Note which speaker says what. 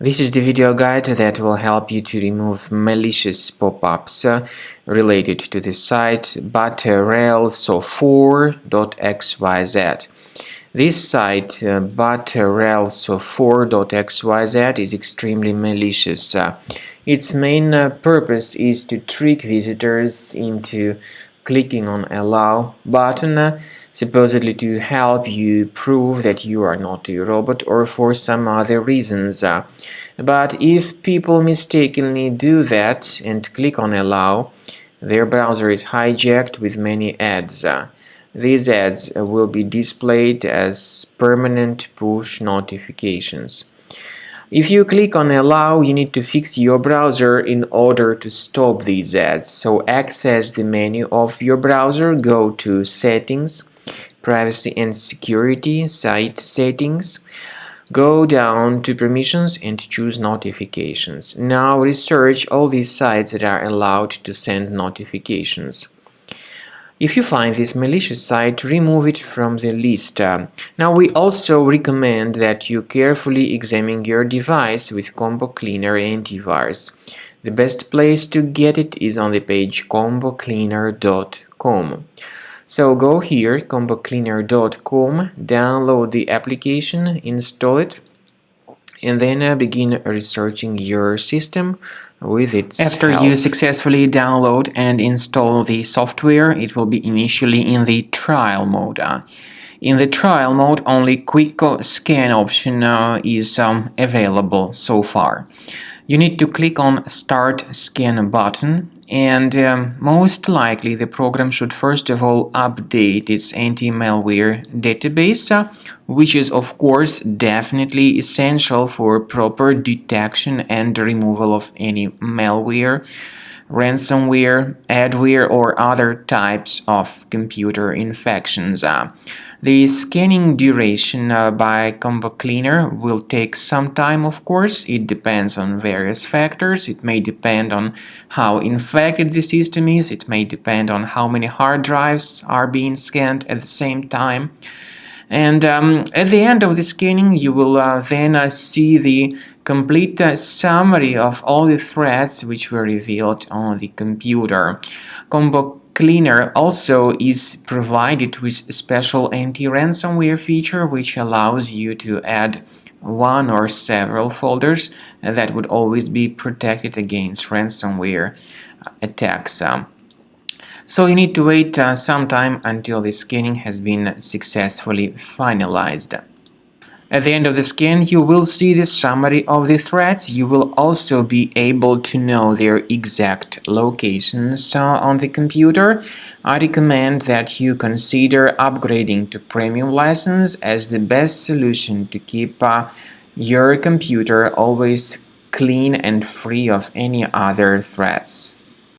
Speaker 1: This is the video guide that will help you to remove malicious pop-ups related to the site Butteraalsofour.xyz. This site, Butteraalsofour.xyz, is extremely malicious. Its main purpose is to trick visitors into clicking on Allow button, supposedly to help you prove that you are not a robot or for some other reasons. But if people mistakenly do that and click on Allow, their browser is hijacked with many ads. These ads will be displayed as permanent push notifications. If you click on Allow, you need to fix your browser in order to stop these ads. So access the menu of your browser, go to Settings, Privacy and Security, Site Settings. Go down to Permissions and choose Notifications. Now research all these sites that are allowed to send notifications. If you find this malicious site, remove it from the list. Now we also recommend that you carefully examine your device with Combo Cleaner Antivirus. The best place to get it is on the page combocleaner.com. So go here, combocleaner.com, download the application, install it, and then begin researching your system with its
Speaker 2: After
Speaker 1: help.
Speaker 2: you successfully download and install the software, it will be initially in the trial mode. In the trial mode, only quick scan option is available so far. You need to click on Start Scan button, and most likely the program should first of all update its anti-malware database, which is of course definitely essential for proper detection and removal of any malware, ransomware, adware, or other types of computer infections. The scanning duration by Combo Cleaner will take some time, of course. It depends on various factors. It may depend on how infected the system is. It may depend on how many hard drives are being scanned at the same time. And at the end of the scanning, you will then see the complete summary of all the threats which were revealed on the computer. Combo Cleaner also is provided with a special anti-ransomware feature which allows you to add one or several folders that would always be protected against ransomware attacks. So you need to wait some time until the scanning has been successfully finalized. At the end of the scan, you will see the summary of the threats. You will also be able to know their exact locations on the computer. I recommend that you consider upgrading to premium license as the best solution to keep your computer always clean and free of any other threats.